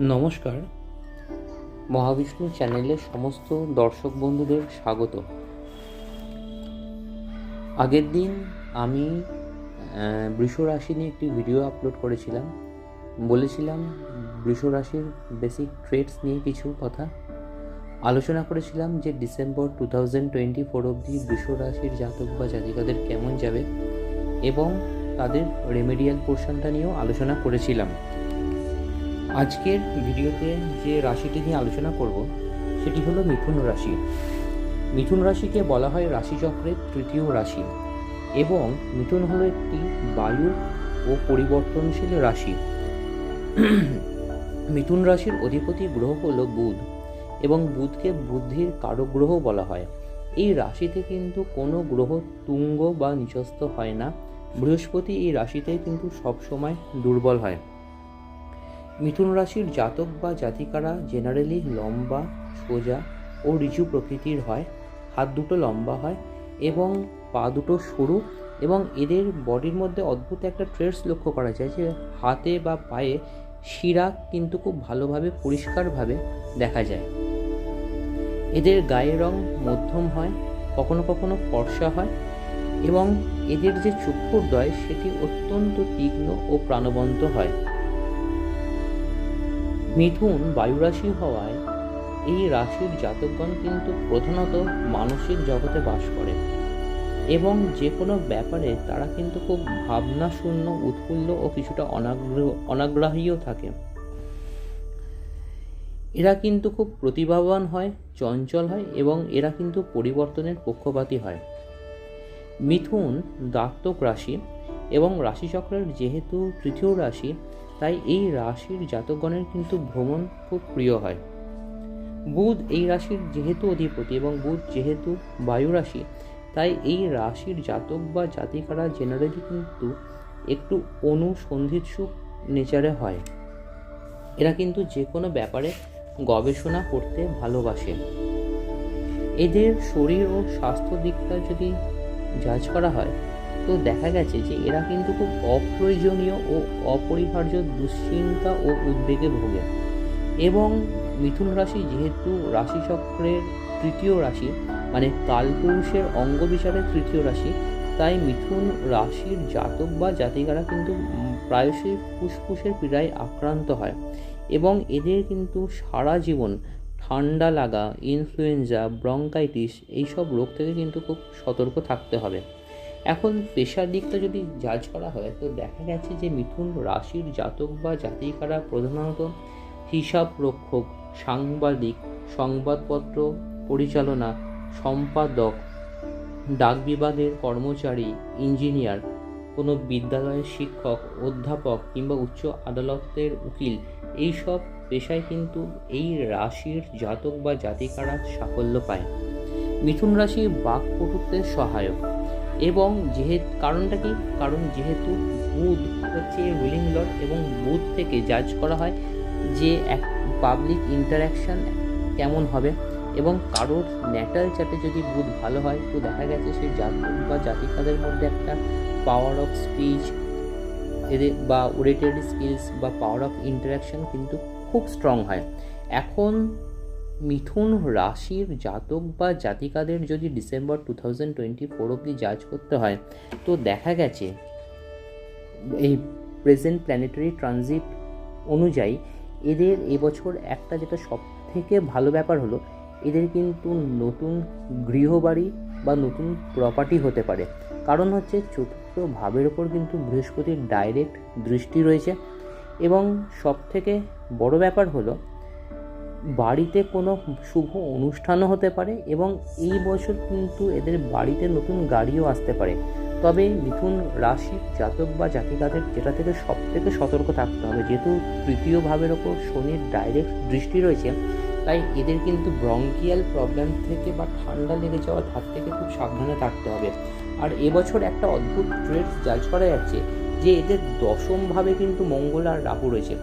নমস্কার, মহাবিষ্ণু চ্যানেলের সমস্ত দর্শক বন্ধুদের স্বাগত। আগের দিন আমি বৃষ রাশি নিয়ে একটি ভিডিও আপলোড করেছিলাম। বলেছিলাম বৃষ রাশির বেসিক ট্রেটস নিয়ে কিছু কথা আলোচনা করেছিলাম, যে ডিসেম্বর 2024 অবধি বৃষ রাশির জাতক বা জাতিকাদের কেমন যাবে এবং তাদের রেমেডিয়াল পোর্শনটা নিয়েও আলোচনা করেছিলাম। আজকের ভিডিওতে যে রাশিটি নিয়ে আলোচনা করব সেটি হলো মিথুন রাশি। মিথুন রাশিকে বলা হয় রাশিচক্রের তৃতীয় রাশি এবং মিথুন হলো একটি বায়ু ও পরিবর্তনশীল রাশি। মিথুন রাশির অধিপতি গ্রহ হলো বুধ এবং বুধকে বুদ্ধির কারক গ্রহ বলা হয়। এই রাশিতে কিন্তু কোনো গ্রহ তুঙ্গ বা নিচস্থ হয় না। বৃহস্পতি এই রাশিতে কিন্তু সবসময় দুর্বল হয়। মিথুন রাশির জাতক বা জাতিকারা জেনারেলি লম্বা, সোজা ও ঋজু প্রকৃতির হয়। হাত দুটো লম্বা হয় এবং পা দুটো সরু, এবং এদের বডির মধ্যে অদ্ভুত একটা ট্রেটস লক্ষ্য করা যায়, যে হাতে বা পায়ে শিরা কিন্তু খুব ভালোভাবে পরিষ্কারভাবে দেখা যায়। এদের গায়ের রং মধ্যম হয়, কখনো কখনো ফর্সা হয়, এবং এদের যে চক্ষুদ্বয় সেটি অত্যন্ত তীক্ষ্ণ ও প্রাণবন্ত হয়। মিথুন বায়ুরাশি হওয়ায় এই রাশির জাতকগণ কিন্তু প্রধানত মানসিক জগতে বাস করে এবং যে কোনো ব্যাপারে তারা কিন্তু খুব ভাবনা শূন্য, উৎফুল্ল ও কিছুটা অনাগ্রাহীও থাকে। এরা কিন্তু খুব প্রতিভাবান হয়, চঞ্চল হয় এবং এরা কিন্তু পরিবর্তনের পক্ষপাতী হয়। মিথুন দাত্তক রাশি এবং রাশিচক্রের যেহেতু তৃতীয় রাশি, তাই এই রাশির জাতকগণের কিন্তু ভ্রমণ খুব প্রিয় হয়। বুধ এই রাশির যেহেতু অধিপতি এবং বুধ যেহেতু বায়ু রাশি, তাই এই রাশির জাতক বা জাতিকারা জেনারেলি কিন্তু একটু অনুসন্ধিৎসুক নেচারে হয়। এরা কিন্তু যে কোনো ব্যাপারে গবেষণা করতে ভালোবাসে। এদের শরীর ও স্বাস্থ্য দিকটা যদি জাজ করা হয় তো দেখা গেছে যে এরা কিন্তু খুব অপ্রয়োজনীয় ও অপরিহার্য দুশ্চিন্তা ও উদ্বেগে ভোগে। এবং মিথুন রাশি যেহেতু রাশিচক্রের তৃতীয় রাশি, মানে কালপুরুষের অঙ্গ বিচারের তৃতীয় রাশি, তাই মিথুন রাশির জাতক বা জাতিকারা কিন্তু প্রায়শই ফুসফুসের পীড়ায় আক্রান্ত হয় এবং এদের কিন্তু সারা জীবন ঠান্ডা লাগা, ইনফ্লুয়েঞ্জা, ব্রঙ্কাইটিস এইসব রোগ থেকে কিন্তু খুব সতর্ক থাকতে হবে। এখন পেশার দিকটা যদি জাজ করা হয় তো দেখা গেছে যে মিথুন রাশির জাতক বা জাতিকারা প্রধানত হিসাব রক্ষক, সাংবাদিক, সংবাদপত্র পরিচালনা, সম্পাদক, ডাক বিভাগের কর্মচারী, ইঞ্জিনিয়ার, কোনো বিদ্যালয়ের শিক্ষক, অধ্যাপক কিংবা উচ্চ আদালতের উকিল, এইসব পেশায় কিন্তু এই রাশির জাতক বা জাতিকারা সাফল্য পায়। মিথুন রাশি বাকপটুত্বের সহায়ক এবং কারণটা কি? কারণ যেহেতু বুধ হচ্ছে রুলিং লর্ড এবং বুধ থেকে জাজ করা হয় যে এক পাবলিক ইন্টারাকশান কেমন হবে, এবং কারোর ন্যাটাল চার্টে যদি বুধ ভালো হয় তো দেখা গেছে সেই জাতক বা জাতিকাদের মধ্যে একটা পাওয়ার অফ স্পিচ এদের বা ওরেটরি স্কিলস বা পাওয়ার অফ ইন্টারাকশান কিন্তু খুব স্ট্রং হয়। এখন মিথুন রাশির জাতক বা জাতিকাদের যদি ডিসেম্বর 2024 অবধি জাজ করতে হয় তো দেখা গেছে এই প্রেজেন্ট প্ল্যানেটারি ট্রানজিট অনুযায়ী এদের এবছর একটা যেটা সব থেকে ভালো ব্যাপার হলো, এদের কিন্তু নতুন গৃহবাড়ি বা নতুন প্রপার্টি হতে পারে। কারণ হচ্ছে চতুর্থ ভাবের ওপর কিন্তু বৃহস্পতির ডাইরেক্ট দৃষ্টি রয়েছে এবং সব থেকে বড় ব্যাপার হলো বাড়িতে কোনো শুভ অনুষ্ঠানও হতে পারে এবং এই বছর কিন্তু এদের বাড়িতে নতুন গাড়িও আসতে পারে। তবে মিথুন রাশির জাতক বা জাতিকাদের যেটা থেকে সব থেকে সতর্ক থাকতে হবে, যেহেতু তৃতীয় ভাবের ওপর শনির ডাইরেক্ট দৃষ্টি রয়েছে, তাই এদের কিন্তু ব্রঙ্কিয়াল প্রবলেম থেকে বা ঠান্ডা লেগে যাওয়ার হাত থেকে খুব সাবধানে থাকতে হবে। আর এবছর একটা অদ্ভুত ট্রেডস জাজ করা যাচ্ছে যে এদের দশমভাবে কিন্তু মঙ্গল আর রাহু রয়েছে,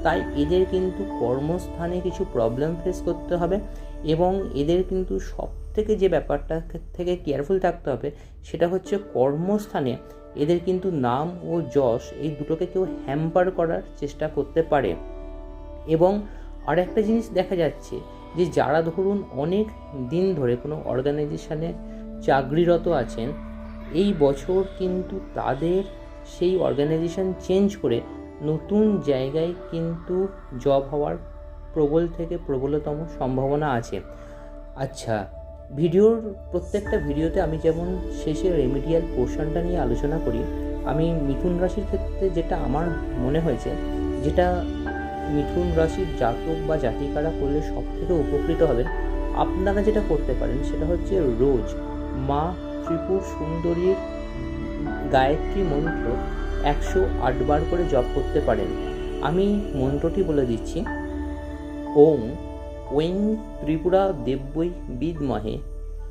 তাই এদের কিন্তু কর্মস্থানে কিছু প্রবলেম ফেস করতে হবে এবং এদের কিন্তু সব থেকে যে ব্যাপারটা থেকে কেয়ারফুল থাকতে হবে সেটা হচ্ছে কর্মস্থানে এদের কিন্তু নাম ও যশ এই দুটোকে কেউ হ্যাম্পার করার চেষ্টা করতে পারে। এবং আর একটা জিনিস দেখা যাচ্ছে যে যারা ধরুন অনেক দিন ধরে কোনো অর্গানাইজেশনে চাকরিরত আছেন, এই বছর কিন্তু তাদের সেই অর্গানাইজেশন চেঞ্জ করে নতুন জায়গায় কিন্তু জব হওয়ার প্রবল থেকে প্রবলতম সম্ভাবনা আছে। আচ্ছা, ভিডিওর প্রত্যেকটা ভিডিওতে আমি যেমন শেষে রেমিডিয়াল পোর্শনটা নিয়ে আলোচনা করি, আমি মিথুন রাশির ক্ষেত্রে যেটা আমার মনে হয়েছে, যেটা মিথুন রাশির জাতক বা জাতিকারা করলে সব থেকে উপকৃত হবেন, আপনারা যেটা করতে পারেন সেটা হচ্ছে রোজ মা ত্রিপুর সুন্দরীর গায়ত্রী মন্ত্র 108 বার করে জপ করতে পারেন। আমি মন্ত্রটি বলে দিচ্ছি। ওং ঐং ত্রিপুরা দেব্যৈ বিদ্মহে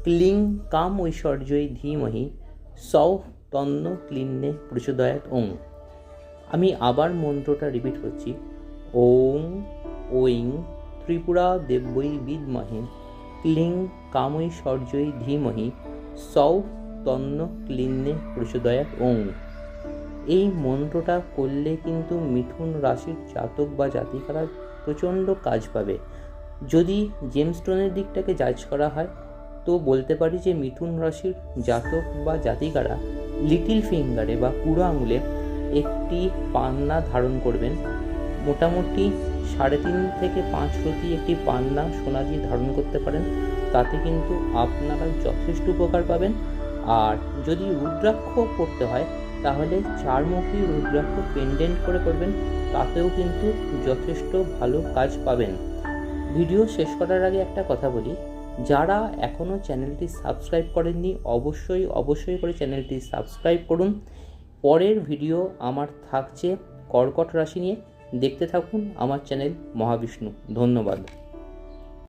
ক্লিং কাম ঐশ্বর্যৈ ধীমহি সৌঃ তন্ন ক্লিন্নে প্রচোদয়াৎ ওং। আমি আবার মন্ত্রটা রিপিট করছি। ওং ঐং ত্রিপুরা দেব্যৈ বিদ্মহে ক্লিং কামৈশ্বর্যৈ ধীমহি সৌঃ তন্ন ক্লিন্নে প্রচোদয়াৎ ওং। এই মন্ত্রটা করলে কিন্তু মিথুন রাশির জাতক বা জাতিকারা প্রচণ্ড কাজ পাবে। যদি জেমস্টোনের দিকটাকে জাজ করা হয় তো বলতে পারি যে মিথুন রাশির জাতক বা জাতিকারা লিটিল ফিঙ্গারে বা পুরো আঙুলে একটি পান্না ধারণ করবেন। মোটামুটি 3.5 থেকে 5 প্রতি একটি পান্না সোনা দিয়ে ধারণ করতে পারেন, তাতে কিন্তু আপনারা যথেষ্ট উপকার পাবেন। আর যদি রুদ্রাক্ষ করতে হয় তাহলে 4মুখী রুদ্রাক্ষ পেন্ডেন্ট করে করবেন, তাতেও কিন্তু যথেষ্ট ভালো কাজ পাবেন। ভিডিও শেষ করার আগে একটা কথা বলি, যারা এখনও চ্যানেলটি সাবস্ক্রাইব করেননি অবশ্যই করে চ্যানেলটি সাবস্ক্রাইব করুন। পরের ভিডিও আমার থাকছে কর্কট রাশি নিয়ে, দেখতে থাকুন আমার চ্যানেল মহাবিষ্ণু। ধন্যবাদ।